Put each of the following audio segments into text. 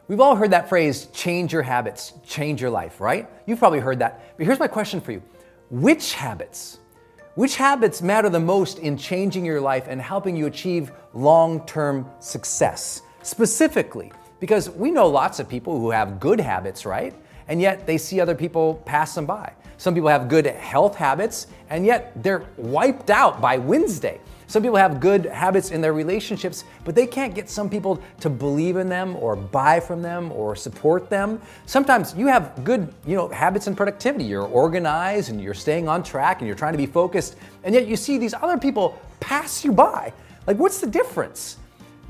We've all heard that phrase, change your habits, change your life, right? You've probably heard that. But here's my question for you. Which habits matter the most in changing your life and helping you achieve long-term success? Specifically, because we know lots of people who have good habits, right? And yet they see other people pass them by. Some people have good health habits, and yet they're wiped out by Wednesday. Some people have good habits in their relationships, but they can't get some people to believe in them or buy from them or support them. Sometimes you have good, habits in productivity. You're organized and you're staying on track and you're trying to be focused, and yet you see these other people pass you by. Like, what's the difference?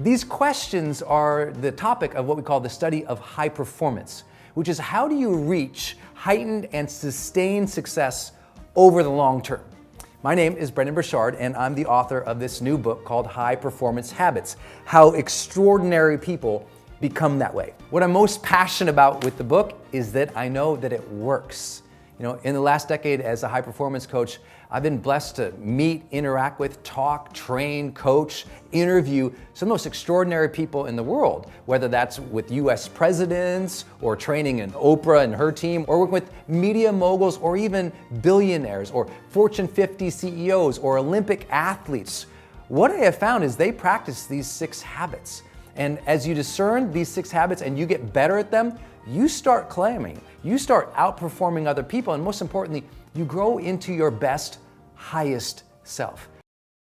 These questions are the topic of what we call the study of high performance, which is how do you reach heightened and sustained success over the long term? My name is Brendon Burchard, and I'm the author of this new book called High Performance Habits, How Extraordinary People Become That Way. What I'm most passionate about with the book is that I know that it works. In the last decade as a high performance coach, I've been blessed to meet, interact with, talk, train, coach, interview some of the most extraordinary people in the world, whether that's with US presidents or training an Oprah and her team, or working with media moguls or even billionaires or Fortune 50 CEOs or Olympic athletes. What I have found is they practice these 6 habits. And as you discern these 6 habits and you get better at them, you start claiming, you start outperforming other people, and most importantly, you grow into your best, highest self.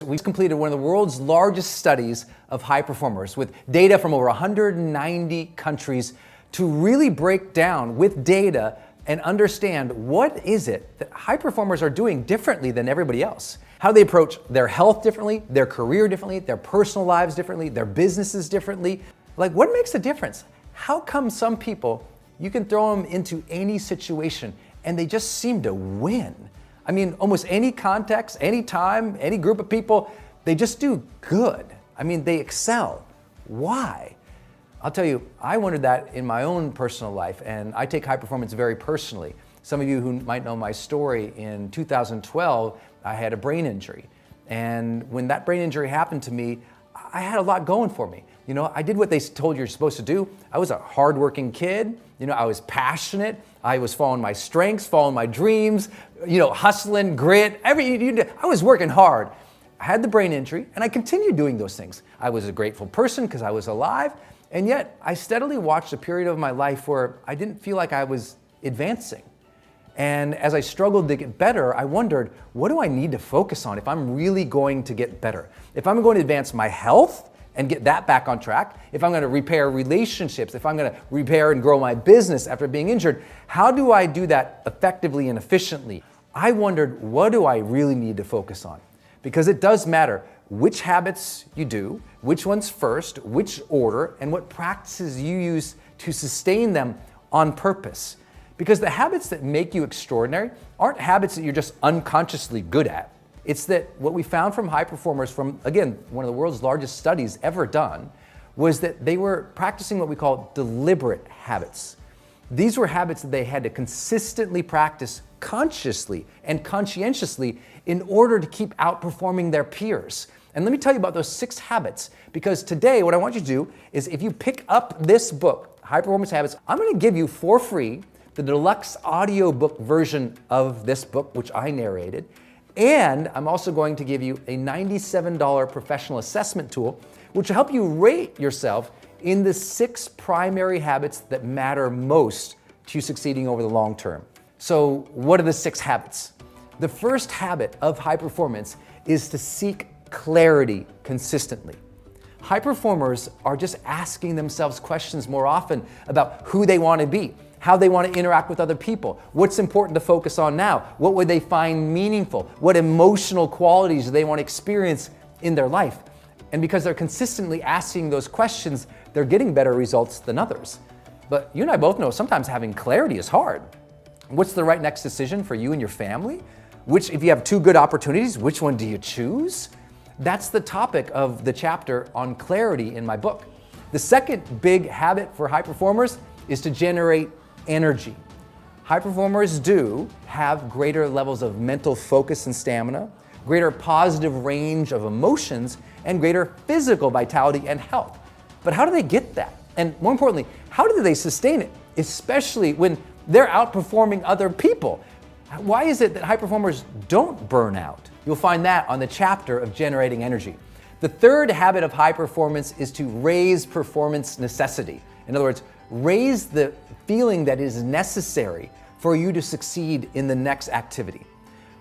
We've completed one of the world's largest studies of high performers with data from over 190 countries to really break down with data and understand what is it that high performers are doing differently than everybody else. How do they approach their health differently, their career differently, their personal lives differently, their businesses differently? Like, what makes a difference? How come some people, you can throw them into any situation and they just seem to win? I mean, almost any context, any time, any group of people, they just do good. I mean, they excel. Why? I'll tell you, I wondered that in my own personal life, and I take high performance very personally. Some of you who might know my story, in 2012, I had a brain injury. And when that brain injury happened to me, I had a lot going for me. I did what they told you're supposed to do. I was a hardworking kid. I was passionate. I was following my strengths, following my dreams, hustling, grit. I was working hard. I had the brain injury, and I continued doing those things. I was a grateful person because I was alive, and yet I steadily watched a period of my life where I didn't feel like I was advancing. And as I struggled to get better, I wondered, what do I need to focus on if I'm really going to get better? If I'm going to advance my health and get that back on track, if I'm going to repair relationships, if I'm going to repair and grow my business after being injured, how do I do that effectively and efficiently? I wondered, what do I really need to focus on? Because it does matter which habits you do, which ones first, which order, and what practices you use to sustain them on purpose. Because the habits that make you extraordinary aren't habits that you're just unconsciously good at. It's that what we found from high performers from, again, one of the world's largest studies ever done, was that they were practicing what we call deliberate habits. These were habits that they had to consistently practice consciously and conscientiously in order to keep outperforming their peers. And let me tell you about those 6 habits, because today what I want you to do is, if you pick up this book, High Performance Habits, I'm going to give you for free the deluxe audiobook version of this book, which I narrated. And I'm also going to give you a $97 professional assessment tool, which will help you rate yourself in the 6 primary habits that matter most to you succeeding over the long term. So what are the 6 habits? The first habit of high performance is to seek clarity consistently. High performers are just asking themselves questions more often about who they want to be, how they want to interact with other people, what's important to focus on now, what would they find meaningful, what emotional qualities do they want to experience in their life. And because they're consistently asking those questions, they're getting better results than others. But you and I both know sometimes having clarity is hard. What's the right next decision for you and your family? If you have 2 good opportunities, which one do you choose? That's the topic of the chapter on clarity in my book. The second big habit for high performers is to generate energy. High performers do have greater levels of mental focus and stamina, greater positive range of emotions, and greater physical vitality and health. But how do they get that? And more importantly, how do they sustain it, especially when they're outperforming other people? Why is it that high performers don't burn out? You'll find that on the chapter of generating energy. The third habit of high performance is to raise performance necessity. In other words, raise the feeling that is necessary for you to succeed in the next activity.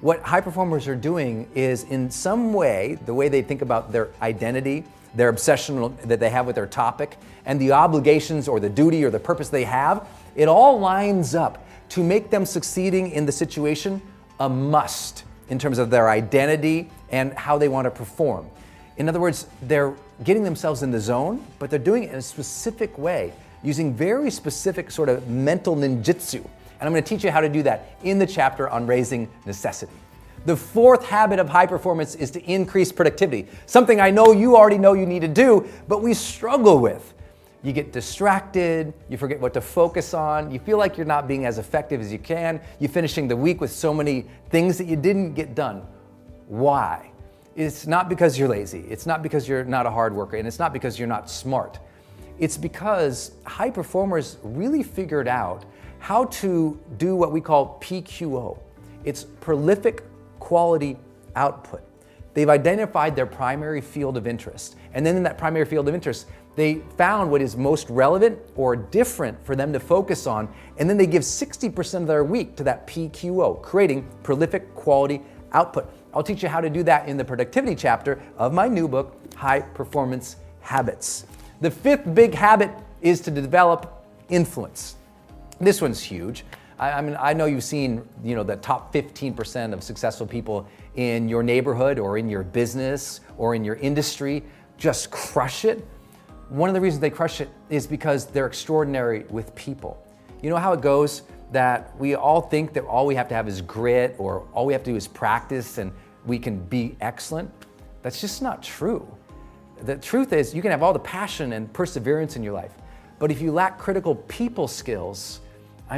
What high performers are doing is, in some way, the way they think about their identity, their obsession that they have with their topic, and the obligations or the duty or the purpose they have, it all lines up to make them succeeding in the situation a must in terms of their identity and how they want to perform. In other words, they're getting themselves in the zone, but they're doing it in a specific way, using very specific sort of mental ninjutsu. And I'm going to teach you how to do that in the chapter on raising necessity. The fourth habit of high performance is to increase productivity, something I know you already know you need to do, but we struggle with. You get distracted, you forget what to focus on, you feel like you're not being as effective as you can, you're finishing the week with so many things that you didn't get done. Why? It's not because you're lazy, it's not because you're not a hard worker, and it's not because you're not smart. It's because high performers really figured out how to do what we call PQO. It's prolific quality output. They've identified their primary field of interest. And then in that primary field of interest, they found what is most relevant or different for them to focus on. And then they give 60% of their week to that PQO, creating prolific quality output. I'll teach you how to do that in the productivity chapter of my new book, High Performance Habits. The fifth big habit is to develop influence. This one's huge. I mean, I know you've seen, the top 15% of successful people in your neighborhood or in your business or in your industry just crush it. One of the reasons they crush it is because they're extraordinary with people. You know how it goes that we all think that all we have to have is grit, or all we have to do is practice and we can be excellent? That's just not true. The truth is, you can have all the passion and perseverance in your life, but if you lack critical people skills,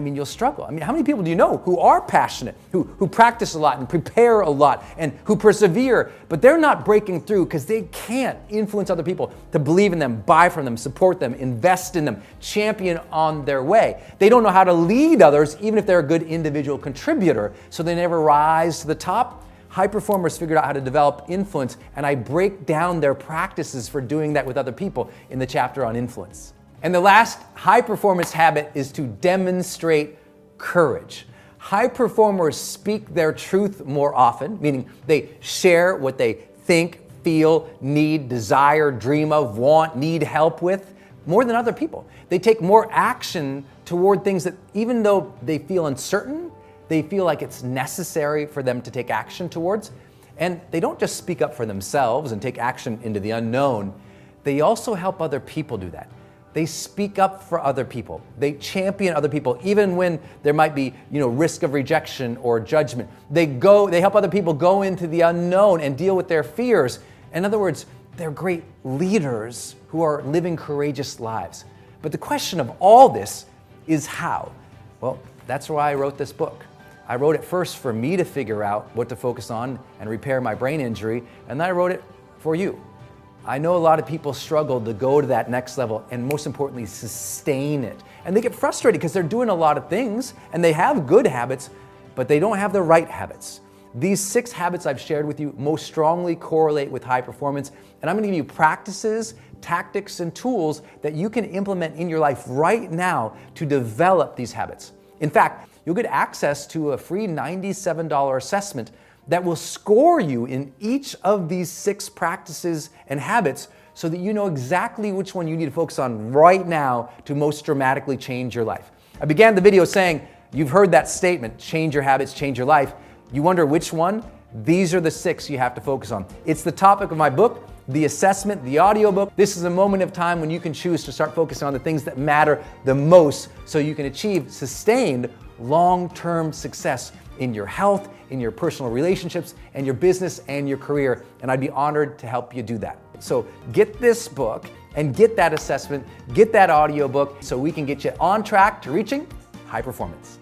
you'll struggle. How many people do you know who are passionate, who practice a lot and prepare a lot and who persevere, but they're not breaking through because they can't influence other people to believe in them, buy from them, support them, invest in them, champion on their way. They don't know how to lead others, even if they're a good individual contributor, so they never rise to the top. High performers figured out how to develop influence, and I break down their practices for doing that with other people in the chapter on influence. And the last high performance habit is to demonstrate courage. High performers speak their truth more often, meaning they share what they think, feel, need, desire, dream of, want, need help with, more than other people. They take more action toward things that, even though they feel uncertain, they feel like it's necessary for them to take action towards. And they don't just speak up for themselves and take action into the unknown. They also help other people do that. They speak up for other people. They champion other people, even when there might be, risk of rejection or judgment. They help other people go into the unknown and deal with their fears. In other words, they're great leaders who are living courageous lives. But the question of all this is how? Well, that's why I wrote this book. I wrote it first for me to figure out what to focus on and repair my brain injury, and then I wrote it for you. I know a lot of people struggle to go to that next level and, most importantly, sustain it. And they get frustrated because they're doing a lot of things and they have good habits, but they don't have the right habits. These 6 habits I've shared with you most strongly correlate with high performance, and I'm going to give you practices, tactics, and tools that you can implement in your life right now to develop these habits. In fact, you'll get access to a free $97 assessment that will score you in each of these 6 practices and habits so that you know exactly which one you need to focus on right now to most dramatically change your life. I began the video saying, you've heard that statement, change your habits, change your life. You wonder which one? These are the 6 you have to focus on. It's the topic of my book, the assessment, the audiobook. This is a moment of time when you can choose to start focusing on the things that matter the most so you can achieve sustained long-term success in your health, in your personal relationships, and your business and your career. And I'd be honored to help you do that. So get this book and get that assessment, get that audiobook so we can get you on track to reaching high performance.